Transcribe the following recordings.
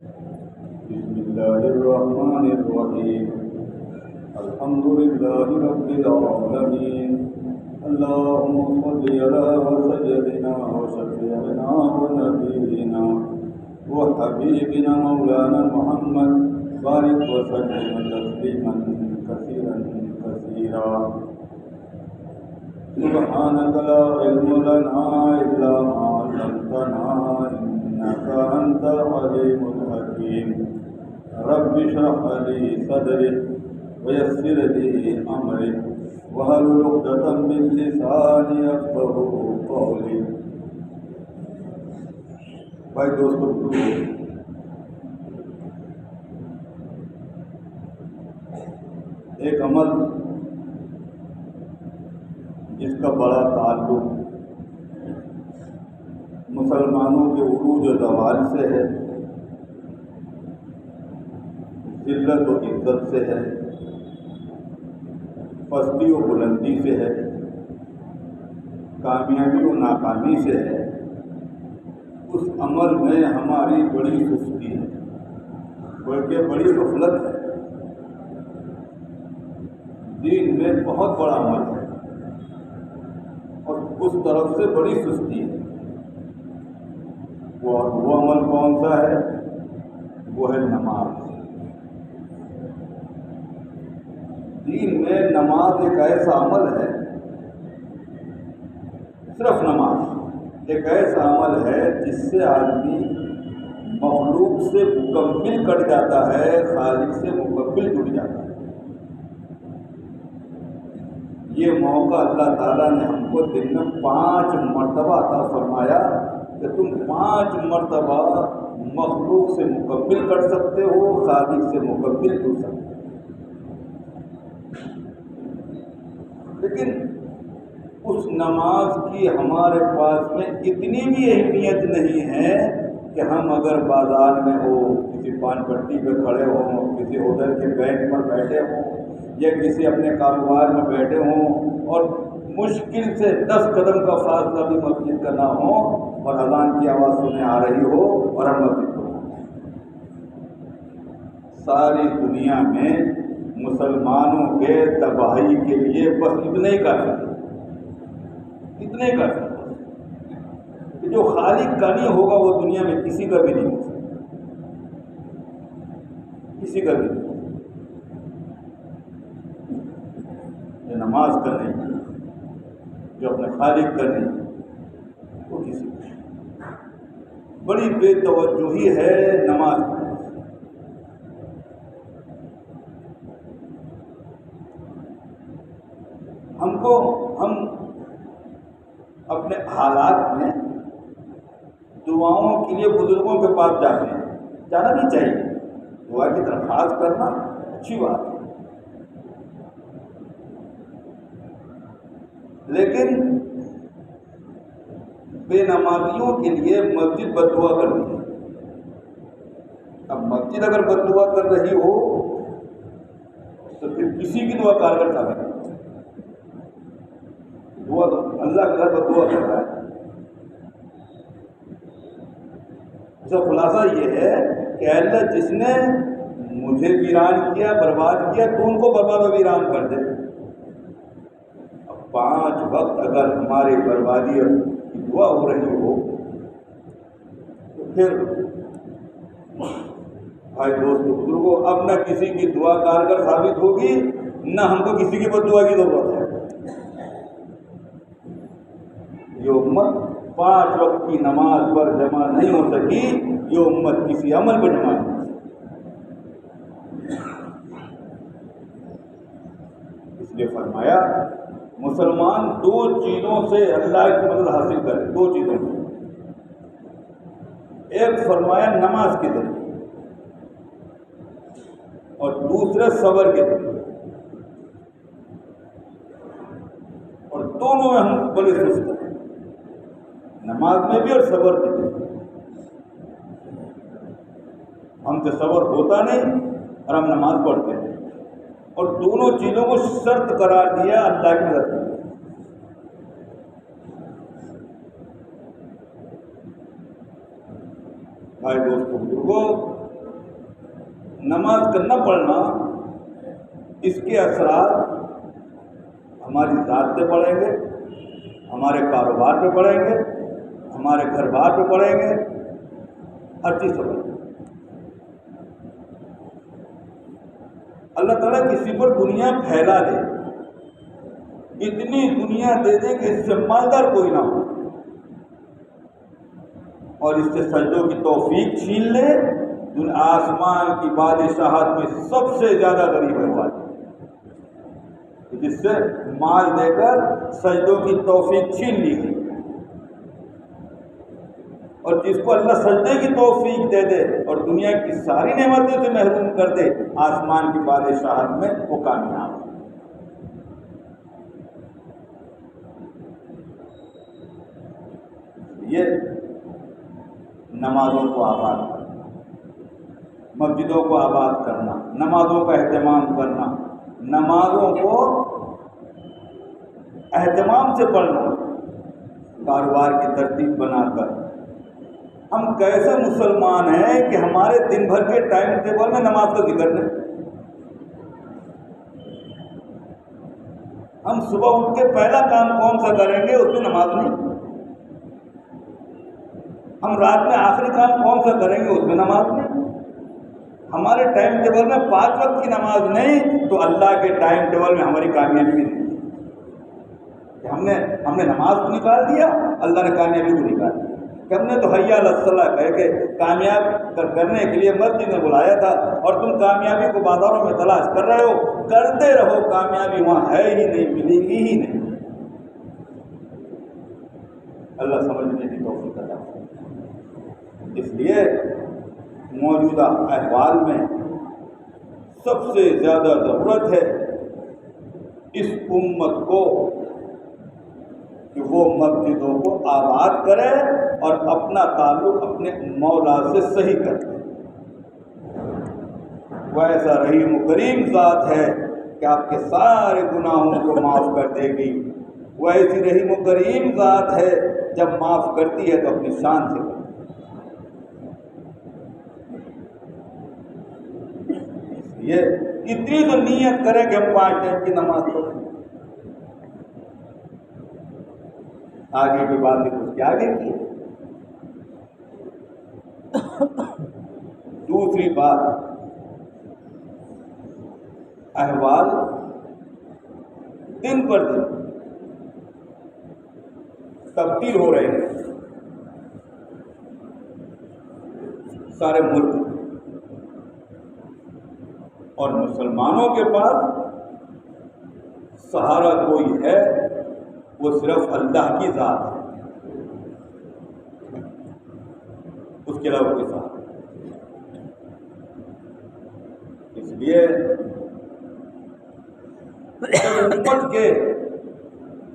بسم الله الرحمن الرحيم. الحمد لله رب العالمين. اللهم صل على سيدنا وشفيعنا ونبينا وحبيبنا مولانا محمد بارك وسلم تسليما كثيرا كثيرا. سبحانك لا علم لنا إلا ما علمتنا إنك أنت العليم الحكيم. رب اشرح لي صدري ويسر لي أمري واحلل عقدة من لساني يفقهوا قولي. بھائی دوستو، ایک عمل جس کا بڑا تعلق مسلمانوں کے عروج و زوال سے ہے، ذلت و عزت سے ہے، پستی و بلندی سے ہے، کامیابی و ناکامی سے ہے، اس عمل میں ہماری بڑی سستی ہے، بلکہ بڑی غفلت ہے. دین میں بہت بڑا عمل ہے اور اس طرف سے بڑی سستی ہے. وہ عمل کون سا ہے؟ وہ ہے نماز. دین میں نماز ایک ایسا عمل ہے، صرف نماز ایک ایسا عمل ہے جس سے آدمی مخلوق سے مکمل کٹ جاتا ہے، خالق سے مکمل جڑ جاتا ہے. یہ موقع اللہ تعالیٰ نے ہم کو دن میں 5 مرتبہ عطا فرمایا کہ تم 5 مرتبہ مخلوق سے مکمل کر سکتے ہو، خالق سے مکمل جڑ سکتے ہو. لیکن اس نماز کی ہمارے پاس میں اتنی بھی اہمیت نہیں ہے کہ ہم اگر بازار میں ہو، کسی پان پٹی پہ کھڑے ہوں، کسی ہوٹل کے بینک پر بیٹھے ہوں یا کسی اپنے کاروبار میں بیٹھے ہوں اور مشکل سے 10 قدم کا فاصلہ بھی مسجد کا نہ ہو اور اذان کی آواز سننے آ رہی ہو اور ہم مسجد کو. ساری دنیا میں مسلمانوں کے تباہی کے لیے بس اتنے ہی کافی ہے، اتنے ہی کافی کہ جو خالق کا نہیں ہوگا وہ دنیا میں کسی کا بھی نہیں ہو سکتا، کسی کا بھی نہیں. جو نماز کا نہیں، جو اپنے خالق کا نہیں، وہ کسی کا. بڑی بے توجہی ہے نماز کی. ہم اپنے حالات میں دعاؤں کے لیے بزرگوں کے پاس جاتے ہیں، جانا بھی چاہیے، دعا کی درخواست کرنا اچھی بات ہے. لیکن بے نمازیوں کے لیے مسجد بد دعا کر رہی ہے. اب مسجد اگر بد دعا کر رہی ہو تو پھر کسی کی دعا کارگر ثابت ہے. دعا اللہ کا گھر بد دعا کر رہا ہے. اس کا خلاصہ یہ ہے کہ اللہ جس نے مجھے ویران کیا، برباد کیا، تو ان کو برباد و ویران کر دے. اب 5 وقت اگر ہماری بربادی کی دعا ہو رہی ہو تو پھر بھائی دوستو بزرگوں، اب نہ کسی کی دعا کارگر ثابت ہوگی، نہ ہم کو کسی کی بد دعا کی ضرورت ہے. یہ امت 5 وقت کی نماز پر جمع نہیں ہو سکی، یہ امت کسی عمل پر جمع نہیں ہو سکی. اس لیے فرمایا مسلمان 2 چیزوں سے اللہ کی مدد حاصل کرے. 2 چیزوں سے. ایک فرمایا نماز کے ذریعے اور دوسرے صبر کے ذریعے. اور دونوں میں ہم بڑے سست ہیں، نماز میں بھی اور صبر میں بھی. ہم سے صبر ہوتا نہیں اور ہم نماز پڑھتے ہیں، اور دونوں چیزوں کو شرط قرار دیا اللہ کی مدد. بھائی دوستوں بزرگوں، نماز کا نہ پڑھنا، اس کے اثرات ہماری ذات پہ پڑیں گے، ہمارے کاروبار پہ پڑیں گے، ہمارے گھر بار پہ پڑیں گے، ہر چیز پہ پڑیں گے۔ اللہ تعالیٰ کسی پر دنیا پھیلا دے، اتنی دنیا دے دے کہ اس سے مالدار کوئی نہ ہو، اور اس سے سجدوں کی توفیق چھین لے، آسمان کی بادشاہت میں سب سے زیادہ غریب ہے وہ آدمی جس سے مال دے کر سجدوں کی توفیق چھین لی گئی، اور جس کو اللہ سجدے کی توفیق دے دے اور دنیا کی ساری نعمتوں سے محروم کر دے، آسمان کی بادشاہت میں وہ کامیاب ہے۔ یہ نمازوں کو آباد کرنا، مسجدوں کو آباد کرنا، نمازوں کا اہتمام کرنا، نمازوں کو اہتمام سے پڑھنا، کاروبار کی ترتیب بنا کر۔ ہم کیسے مسلمان ہیں کہ ہمارے دن بھر کے ٹائم ٹیبل میں نماز کا ذکر نہیں؟ ہم صبح اٹھ کے پہلا کام کون سا کریں گے، اس میں نماز نہیں۔ ہم رات میں آخری کام کون سا کریں گے، اس میں نماز نہیں۔ ہمارے ٹائم ٹیبل میں 5 وقت کی نماز نہیں، تو اللہ کے ٹائم ٹیبل میں ہماری کامیابی بھی نہیں۔ ہم نے نماز کو نکال دیا، اللہ نے کامیابی کو نکال دیا۔ کہ ہم نے تو حی علی الصلاۃ کہہ کے کامیاب کرنے کے لیے مسجد میں بلایا تھا، اور تم کامیابی کو بازاروں میں تلاش کر رہے ہو، کرتے رہو، کامیابی وہاں ہے ہی نہیں، ملے گی ہی نہیں۔ اللہ سمجھنے کی توفیق عطا فرمائے۔ اس لیے موجودہ احوال میں سب سے زیادہ ضرورت ہے اس امت کو کہ وہ مسجدوں کو آباد کرے اور اپنا تعلق اپنے مولا سے صحیح کرے۔ وہ ایسا رحیم و کریم ذات ہے کہ آپ کے سارے گناہوں کو معاف کر دے گی۔ وہ ایسی رحیم و کریم ذات ہے، جب معاف کرتی ہے تو اپنی شان سے کرتی ہے۔ یہ اتنی تو نیت کریں کہ ہم 5 ٹائم کی نماز پڑھیں۔ آگے کی بات کچھ کیا آگے کی۔ دوسری بات، احوال دن پر دن تبدیل ہو رہے ہیں سارے ملک، اور مسلمانوں کے پاس سہارا کوئی ہے، وہ صرف اللہ کی ذات ہے، اس کے علاوہ کوئی سہارا۔ اس لیے امت کے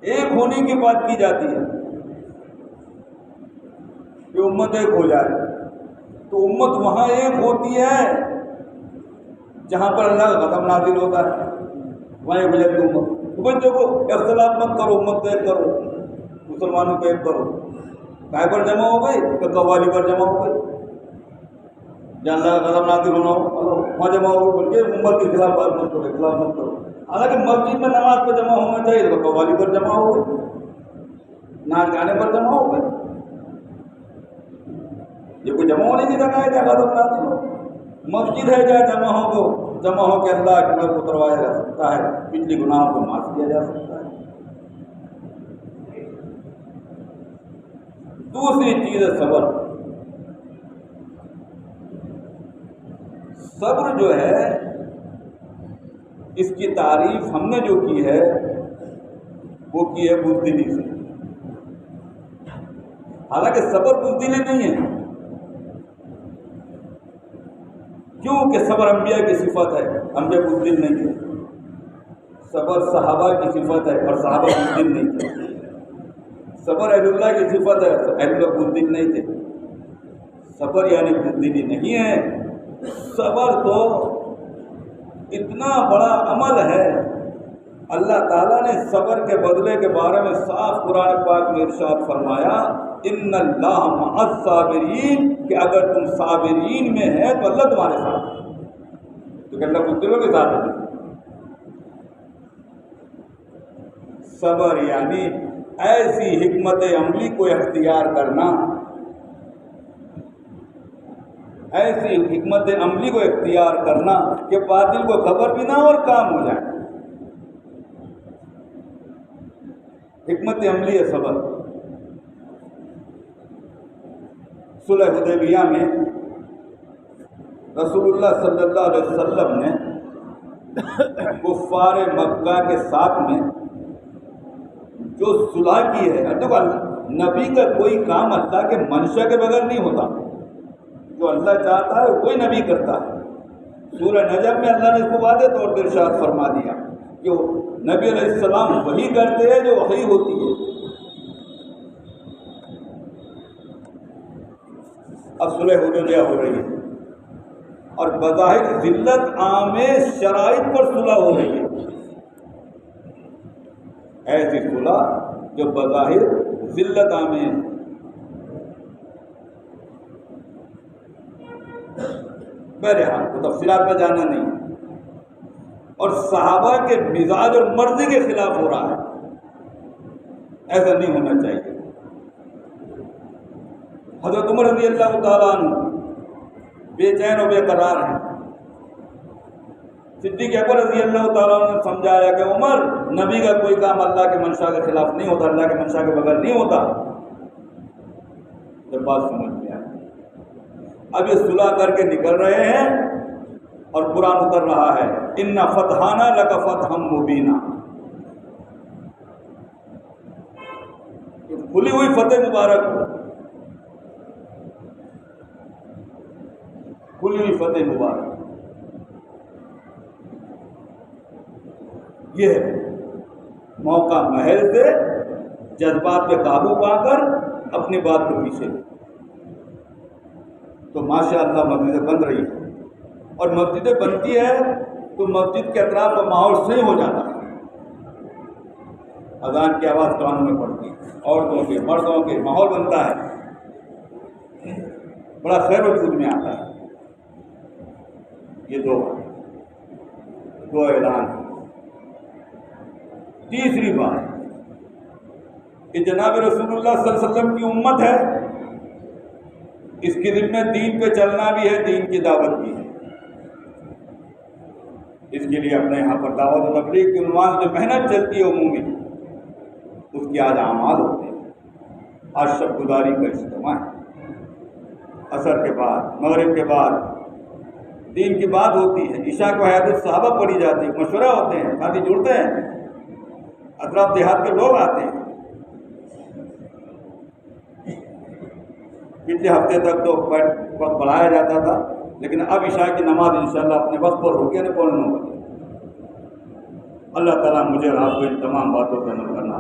ایک ہونے کی بات کی جاتی ہے کہ امت ایک ہو جائے، تو امت وہاں ایک ہوتی ہے جہاں پر اللہ کا غضب نازل ہوتا ہے، وہاں ایک ہو جاتی ہے امت۔ بھائی دیکھو، اختلاف مت کرو، امت کو ایک کرو، مسلمانوں کو ایک کرو۔ کائے پر جمع ہو گئی کہ قوالی پر جمع ہو گئی، جہاں اللہ کا غضب نازل ہونا ہو وہاں جمع ہو گئی، بلکہ امت کے خلاف بات مت کرو، اختلاف مت کرو۔ حالانکہ مسجد میں نماز پر جمع ہونا چاہیے، تو قوالی پر جمع ہو گئی، ناچ گانے پر جمع ہو گئی۔ یہ کوئی جمع ہونے کی جگہ ہے جہاں غضب نازل ہو؟ مسجد ہے جہاں جمع ہو کے اللہ کے نور کو اتروایا جا سکتا ہے، پچھلی گناہوں کو معاف کیا جا سکتا ہے۔ دوسری چیز ہے صبر۔ صبر جو ہے، اس کی تعریف ہم نے جو کی ہے وہ کی ہے بزدلی سے۔ حالانکہ صبر بزدلی نہیں ہے، کیونکہ صبر انبیاء کی صفت ہے، انبیاء بزدل نہیں تھے۔ صبر صحابہ کی صفت ہے اور صحابہ بزدل نہیں تھے۔ صبر اہل اللہ کی صفت ہے، اہل اللہ بزدل نہیں تھے۔ صبر یعنی بزدلی نہیں ہے۔ صبر تو اتنا بڑا عمل ہے، اللہ تعالیٰ نے صبر کے بدلے کے بارے میں صاف قرآن پاک میں ارشاد فرمایا، ان اللہ مع الصابرین، کہ اگر تم صابرین میں ہے تو اللہ تمہارے ساتھ ہے۔ تو اللہ کچھ دلوں کے ساتھ ہے۔ صبر یعنی ایسی حکمت عملی کو اختیار کرنا، ایسی حکمت عملی کو اختیار کرنا کہ باطل کو خبر بھی نہ ہو اور کام ہو جائے۔ حکمت عملی ہے صبر۔ صلح حدیبیہ میں رسول اللہ صلی اللہ علیہ وسلم نے کفار مکہ کے ساتھ میں جو صلح کی ہے، دیکھو نبی کا کوئی کام اللہ کے منشا کے بغیر نہیں ہوتا، جو اللہ چاہتا ہے وہی نبی کرتا ہے۔ سورہ نجم میں اللہ نے اس کو واضح طور پر ارشاد فرما دیا کہ نبی علیہ السلام وہی کرتے ہیں جو وحی ہوتی ہے۔ اب صلح حدیبیہ ہو رہی ہے اور بظاہر ذلت عام شرائط پر صلح ہو رہی ہے، ایسی صلح جو بظاہر ذلت عام ہے۔ بہرحال وہ تفصیلات میں جانا نہیں، اور صحابہ کے مزاج اور مرضی کے خلاف ہو رہا ہے، ایسا نہیں ہونا چاہیے۔ حضرت عمر رضی اللہ تعالیٰ عنہ بے چین و بے قرار ہیں۔ صدیق اکبر رضی اللہ تعالیٰ عنہ نے سمجھایا کہ عمر، نبی کا کوئی کام اللہ کے منشا کے خلاف نہیں ہوتا، اللہ کے منشا کے بغیر نہیں ہوتا۔ جب بات سمجھ میں آئی، اب یہ صلح کر کے نکل رہے ہیں اور قرآن اتر رہا ہے، اِنَّ فَتَحْنَا لَكَ فَتْحًا مُبِينًا، کھلی ہوئی فتح مبارک ہو، کھلی ہوئی فتح مبارک۔ یہ موقع محل سے جذبات پہ قابو پا کر اپنی بات کو پیچھے، تو ماشاء اللہ مسجدیں بن رہی ہیں، اور مسجدیں بنتی ہے تو مسجد کے اطراف کا ماحول صحیح ہو جاتا ہے۔ اذان کی آواز کانوں میں پڑتی ہے، عورتوں کے مردوں کے ماحول بنتا ہے، بڑا خیر وجود میں آتا ہے۔ یہ دو اعلان۔ تیسری بات کہ جناب رسول اللہ صلی اللہ علیہ وسلم کی امت ہے، اس کے ذمہ دین پہ چلنا بھی ہے، دین کی دعوت بھی ہے۔ اس کے لیے اپنے یہاں پر دعوت و تبلیغ کے عنوان سے محنت چلتی ہے عمومی، اس کی آج اعمال ہوتے ہیں۔ آج شب گزاری کا اجتماع ہے، عصر کے بعد مغرب کے بعد دین کی بات ہوتی ہے، عشاء کو حیات الصحابہ پڑھی جاتی ہے، مشورہ ہوتے ہیں، ساتھی جڑتے ہیں، اطراف دیہات کے لوگ آتے ہیں۔ پچھلے ہفتے تک تو وقت بڑھایا جاتا تھا، لیکن اب عشاء کی نماز انشاءاللہ اپنے وقت پر ہوگی، 9:15 بجے۔ اللہ تعالیٰ مجھے اور آپ کو ان تمام باتوں پر عمل کرنا